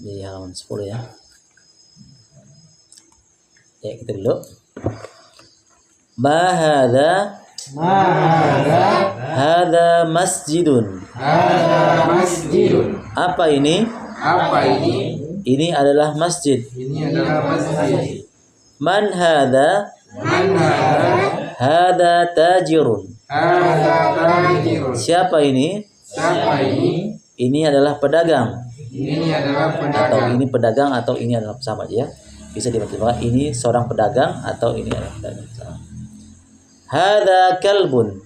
Di halaman 10 ya. Ya, kita dulu. Ma hadza hadza masjidun. Apa ini? Ini adalah masjid. Man hadza? Hadza tajirun. Siapa ini? Ini adalah pedagang. Atau ini pedagang atau ini adalah sama aja. Bisa dimaksudkan ini seorang pedagang atau ini adalah pedagang. Hadza kalbun.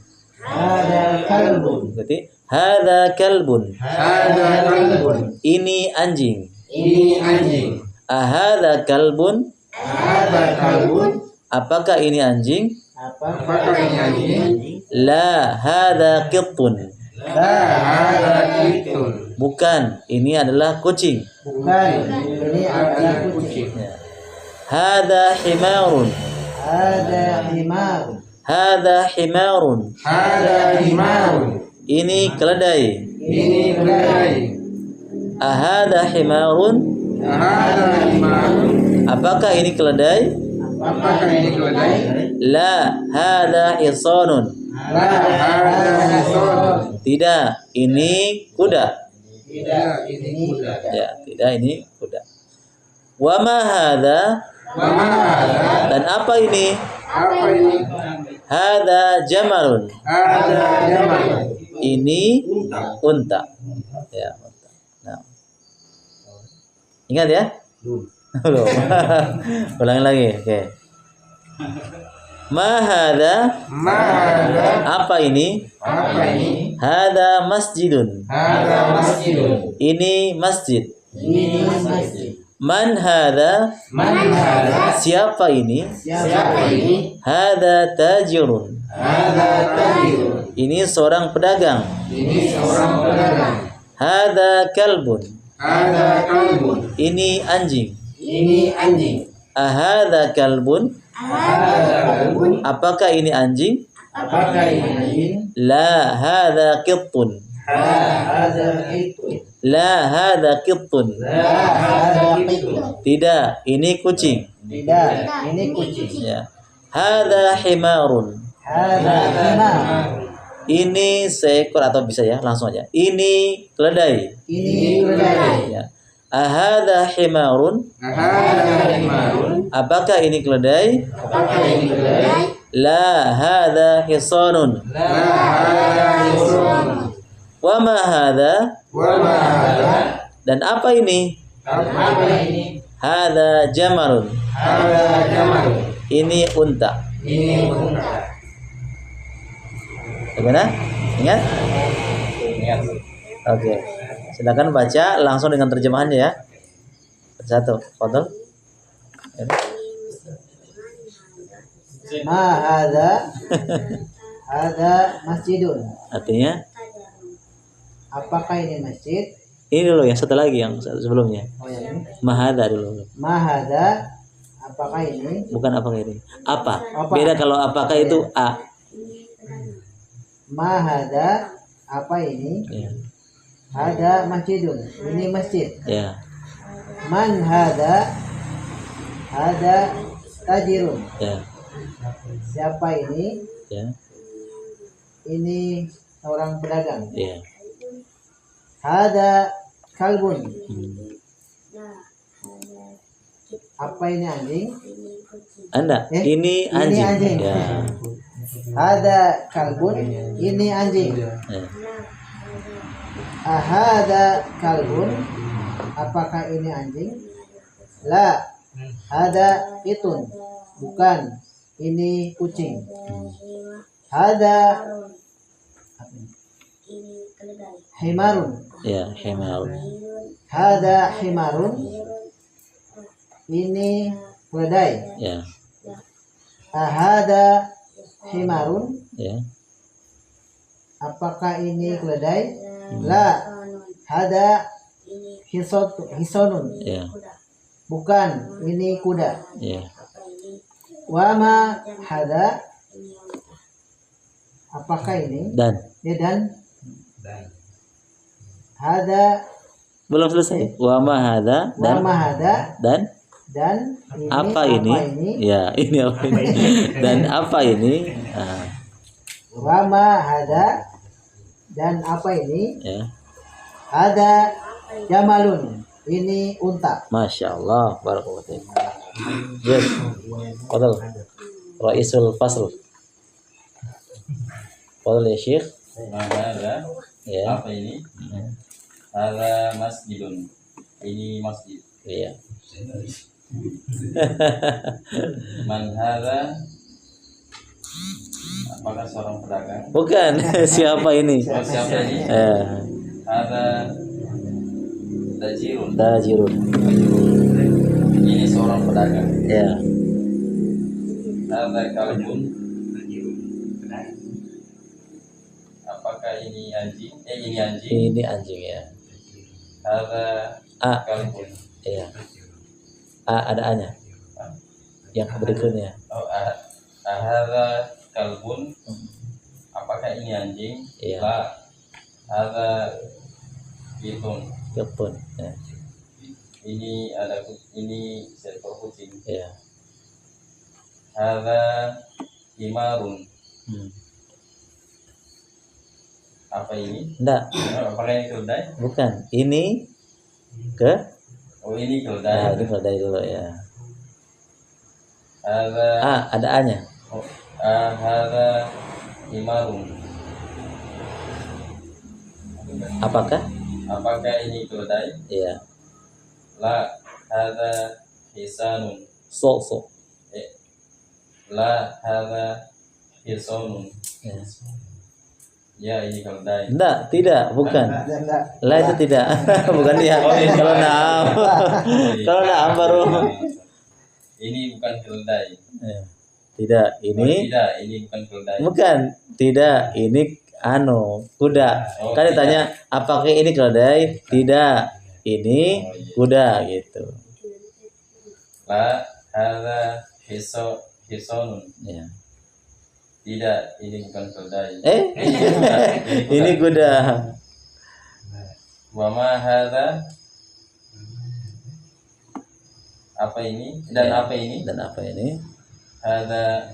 Berarti hadza kalbun. Ini anjing. Ahadza kalbun. Apakah ini anjing? La hadza qittun. Bukan, ini adalah kucing. Hadza himarun. Hadza himarun. Ini keledai. Ahadza himarun. Apakah ini keledai? La hadza hisanun. Tidak, ini kuda. Ya, tidak, ini kuda. Wa ma hadza? Dan apa ini? Hadza jamalun. Ini unta. Ya, unta. Nah. Ingat ya? Belum. Ulangi lagi. Oke. Ma hadza? Apa ini? Hadza masjidun. Ini masjid. Man hadza? Siapa ini? Hadza tajirun. Ini seorang pedagang. Hadza kalbun. Ini anjing. Ahadza kalbun. Apakah ini anjing? La hadza qittun. La hadza qittun. Tidak, ini kucing. Ya. Hadza himarun. Ini seekor atau bisa ya langsung aja. Ini keledai. Ya. Ahadza himarun. Apakah ini keledai? La hadza hisanun. Wa ma hadza? Dan apa ini? Hadza jamalun. Ini unta. Bagaimana? Ingat? Oke. Silakan baca langsung dengan terjemahannya ya. Satu, fadhil. Ma hadza masjidun. Artinya apakah ini masjid? ini dulu yang satu lagi yang sebelumnya. Oh ya ini. Mahadha dulu. Ma hadza apakah ini? Bukan apakah ini. Apa? Beda kalau apakah itu a. Ma hadza apa ini? Ya. Hadza masjidun. Ini masjid. Ya. Man hadza? Hadza tajirun. Ya. Siapa ini? Ya. Ini seorang pedagang. Ya. Hadza kalbun. Hmm. Apa ini anjing? Anda, ini anjing. anjing. Ya. Hadza kalbun. Ini anjing. Ya. Ahadza kalbun. Apakah ini anjing? La. Hadza itun. Bukan. Ini kucing. Hadza himarun. Ya, himarun. Hadza himarun. Ini keledai. Ya. Ahadza himarun. Ya. Apakah ini keledai? La. Hadza hisonun. Ya. Bukan, ini kuda. Ya. Wa ma hadza? Apakah ini? Dan Ya dan hada Belum selesai. Wa ma hadza wa ma hada dan dan ini apa ini? Ya, ini apa ini? Dan apa ini? Nah, wa ma hada dan apa ini? ya. Hada jamalun, ini unta. Masya Allah, barakallahu fiik. Yes, qadal. Raisul fasl. Qadal ya Syekh. Ada Ya. apa ini? Ada masjidun. Ini masjid. Iya. Man hadza? Apakah seorang pedagang? Bukan, siapa ini? Oh, siapa ini? Ada tajirun. Tajirun. Ini seorang pedagang. Ya. Ada kalbun. Apakah ini anjing? Ini anjing. Ini anjing ya. Ada A. kalbun. Iya. A ada A-nya. Yang berikutnya. Oh, ada kalbun. Apakah ini anjing? Iya. La. Ada bitun. Kebun. Ya. Ini ini seekor kucing. Ya. Ada himarun. Apa ini? Enggak, Apakah ini keledai? bukan. Ini ke Oh, ini Nah, keledai. ini keledai dulu ya. Ada Ada A-nya. oh, ada himarun. Apakah? Apakah ini keledai? Iya. La. Ada hisanun. So. La. Ada hisanun. Ya. Ya, ini keledai. Enggak, tidak, bukan. Enggak. Lah itu tidak. Bukan dia. Kalau naam. Kalau naam baru. Ini bukan keledai. Ya. Tidak, Oh, ini tidak, ini bukan keledai. bukan. Tidak, ini kuda. Oh, Kan tidak. ditanya apakah ini keledai? Tidak. Ini kuda gitu. La. Ada hisonun. Ya. Tidak, ini bukan keledai. Ini kuda. Wa ma hadza? Apa ini? Dan Ya. apa ini? Dan apa ini? Hadza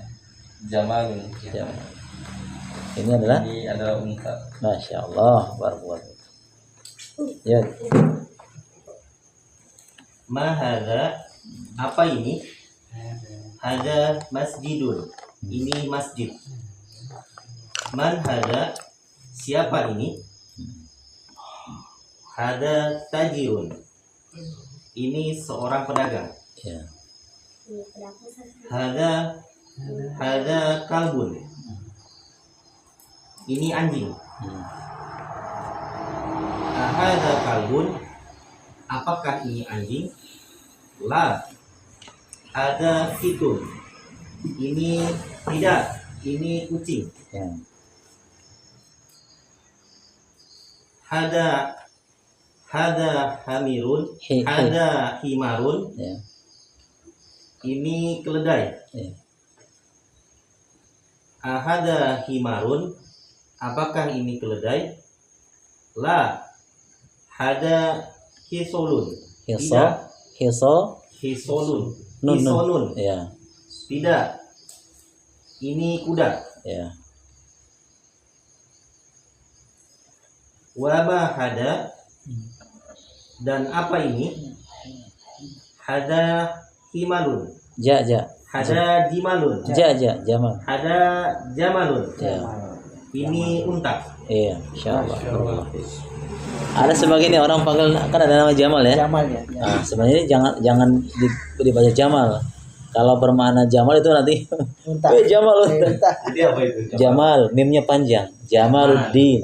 jamalun. Ya. Ini adalah Ini adalah unta. Masya Allah, barakallahu. Ya. Ma hadza? Apa ini? Hadza masjidun. Ini masjid. Man hadza? Siapa ini? Hadza tajirun. Ini seorang pedagang. Ya. Hadza kalbun. Ini anjing. Hadza kalbun. Apakah ini anjing? La. Hadza kitun. Ini tidak. Ini kucing. Ya. Hadza hamirun. Hi. Hadza himarun. Ya. Ini keledai. Ya. Hadza himarun. Apakah ini keledai? La. Hadza hisolun. Tidak. Hisolun. Nun. Hisonun. Ya. Tidak. Ini kuda. Ya. Wama hada. Dan apa ini? Hada himalun. Ja. Hada jimalun. Jamal. Hada jamalun. Ya. Ini unta. Iya, insyaallah. Ada sebagian orang panggil kan ada nama Jamal ya. Jamal ya. Nah, sebenarnya jangan dibaca Jamal. Kalau bermakna Jamal itu nanti Unta. Jamal. Unta. Jadi apa itu? Jamal, mimnya panjang. Jamaluddin.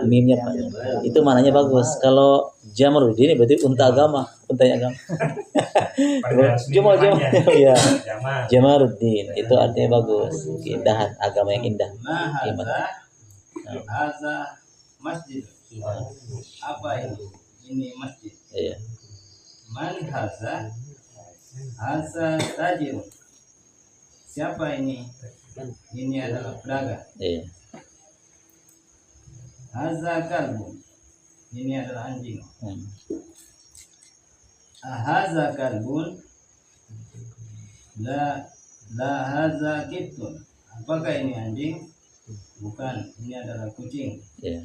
Mimnya panjang. Itu maknanya bagus. Kalau Jamaluddin berarti unta agama, untanya agama. Jamal. Ya. Jamaluddin itu artinya bagus. Keindahan, agama yang indah. Iman. Hadza masjid. Apa ini? Ini masjid. Iya. Man hadza? Hadza tajirun. Siapa ini? Ini adalah pedagang. Iya. Hadza kalbun. Ini adalah anjing. Hmm. Ahaza kalbun. La haza kittun. Apakah ini anjing? Bukan, ini adalah kucing. Ya.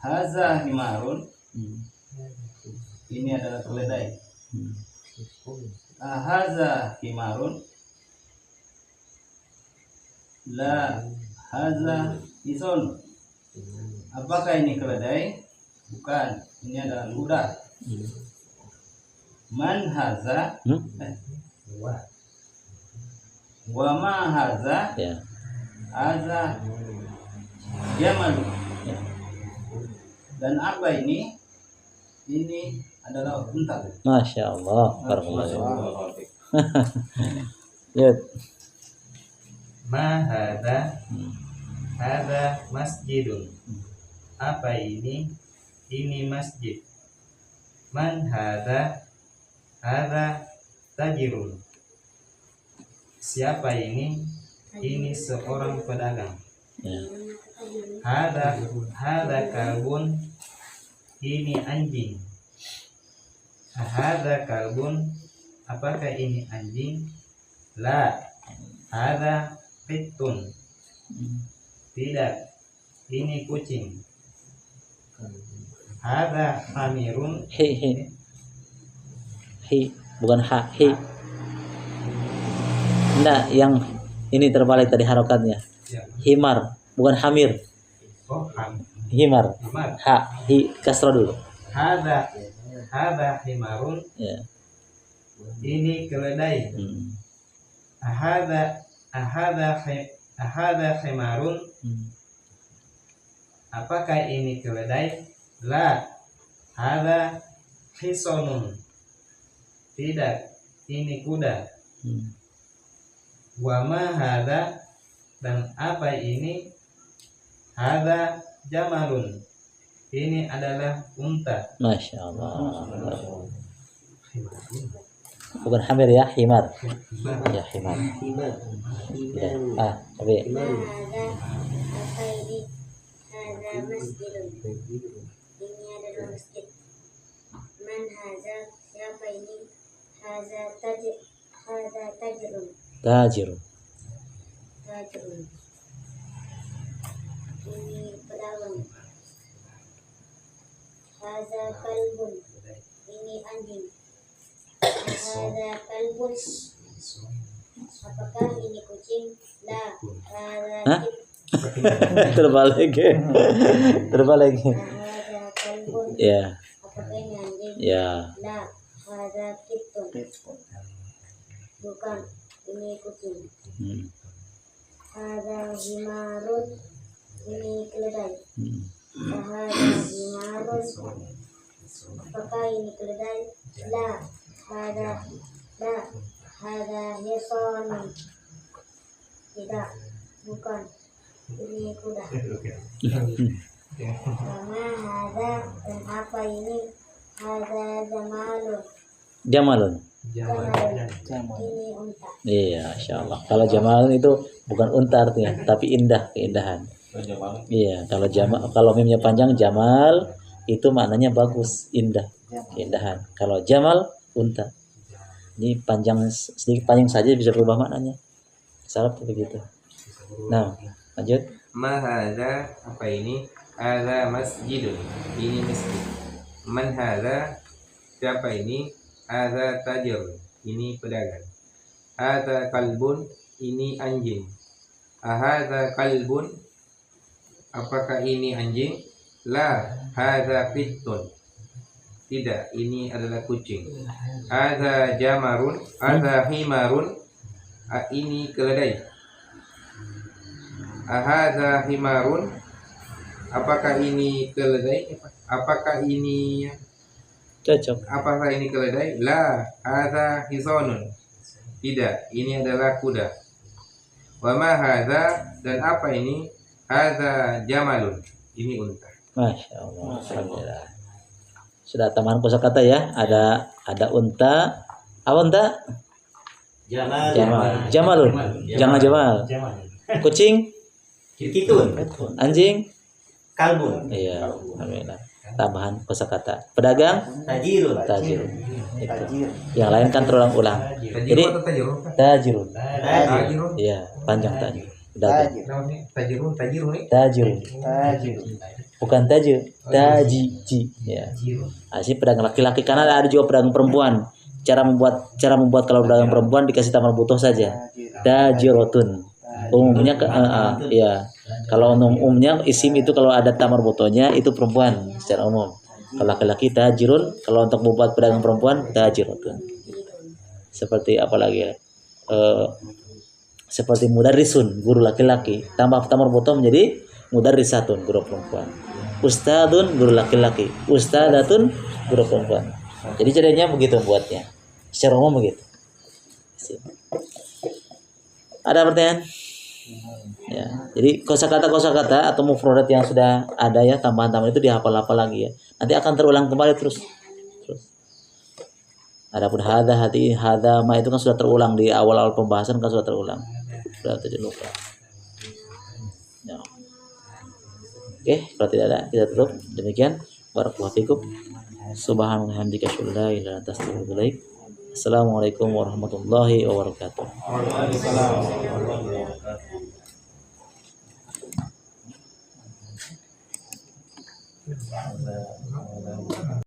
Haza himarun. Hmm. Ini adalah keledai. Hmm. Ahaza himarun. La haza ison. Apakah ini keledai? Bukan, ini adalah kuda. Man haza. Hmm? Wa ma haza. Ya. Haza jamal. Ya. Dan apa ini? Ini adalah unta. Masya Allah. Barakallahu. Ya. Ma hadza Hmm. hadza masjidun. Apa ini? Ini masjid. Man hadza hadza tajirun. Siapa ini? Ini seorang pedagang. Ya. Hadza kalbun. Ini anjing. Hadza kalbun. Apakah ini anjing? La. Hadza qittun. Tidak. Ini kucing. Hadza hamirun. Hi. Bukan ha. Hi. Enggak, yang ini terbalik tadi harokatnya. Ya. Himar, bukan hamir. Oh, Himar. hamar. Ha, hi kasra dulu. Hadza himarun. Ya. Ini keledai. Hmm. Ahadza himarun. Hmm. Apakah ini keledai? La. Hadza hisonun. Tidak, ini kuda. Hmm. Wa ma hadza. Dan apa ini? Hadza jamalun. Ini adalah unta. Masya Allah. Bukan hamir ya, himar. Ya, himar. Ya. Ah, tapi Hadza apa ini? Hadza masjidun. Ini adalah masjid. Man hadza? Siapa ini? Hadza tajirun. tajir. Tajirun. Ini pedagang. Hadza kalbun. Ini anjing. Hadza kalbun. Apakah ini kucing? La. Hadza Hah? Terbalik. Terbalik. Hadza kalbun. Ya, Apakah ini anjing? ya. La. Hadza kittun. Bukan, ini kucing. Hmm. Hadza himarun. Ini keledai. Hmm. Hadza himarun. Apakah ini keledai? La. Hadza hisanun. Tidak, bukan, ini kuda. Sama hadza. Dan apa ini? Hadza jamalun. Jamalun. Ini unta. Iya, Masya Allah. Kalau jamalun itu bukan unta artinya, tapi indah, keindahan. Iya, kalau mimnya panjang jamal itu maknanya bagus, indah, keindahan. Kalau jamal unta. Ini panjang sedikit panjang saja bisa berubah maknanya. Salah begitu. Nah, lanjut. Ma hadza. Apa ini? Hadza masjidun. Ini masjid. Man hadza. Siapa ini? Hadza tajirun. Ini pedagang. Hadza kalbun. Ini anjing. Ahadza kalbun. Apakah ini anjing? La. Hadza qittun. Tidak, ini adalah kucing. Hadza jamarun. Hadza himarun. Ini keledai. Ahadza himarun. Apakah ini keledai? Apakah ini Cocok. Apakah ini keledai? La. Hadza hisonun. Tidak, ini adalah kuda. Wa ma hadza. Dan apa ini? Hadza jamalun. Ini unta. Masya Allah. Alhamdulillah. Sudah taman kosakata ya. Ada unta. Apa unta? Jamal. Jamalun. Jangan jamal. Kucing. Kitun. Anjing. kalbun. Iya, alhamdulillah. Tambahan kosakata. Pedagang Tajirun. tajirun. Itu. Tajir. Yang lain kan terulang-ulang. Tajirun Jadi atau tajirun? tajirun. Tajirun. Iya, panjang tajir. Pedagang. Tajir. Namanya tajirun, tajirun nih. Tajirun. Tajir. Bukan tajir, tajiji. Ya. Sih pedagang laki-laki karena ada juga pedagang perempuan. Cara membuat kalau pedagang perempuan dikasih tamar butuh saja. Tajirotun. Umumnya ya. Kalau umumnya isim itu kalau ada tamar butuhnya itu perempuan secara umum. Kalau laki-laki tajirun, kalau untuk membuat pedagang perempuan tajirotun. Seperti apa lagi ya? Seperti mudarrisun, guru laki-laki, tambah tamar butuh menjadi mudarrisatun, guru perempuan. Ustadun, guru laki-laki. Ustadatun, guru perempuan. Jadi caranya begitu buatnya. Secara umum begitu. Ada pertanyaan? Ya. Jadi kosakata atau mufradat yang sudah ada ya, tambahan-tambahan itu dihafal-hafal lagi ya. Nanti akan terulang kembali terus. Adapun hati ma itu kan sudah terulang di awal-awal pembahasan kan sudah terulang. Sudah tidak lupa. Ya. Oke, kalau tidak ada kita tutup. Demikian. Barakallahu fikum. Subhanallah hamdika asyhadu an la ilaha illa anta astaghfiruka wa atubu ilaik. Assalamualaikum warahmatullahi wabarakatuh. Waalaikumsalam.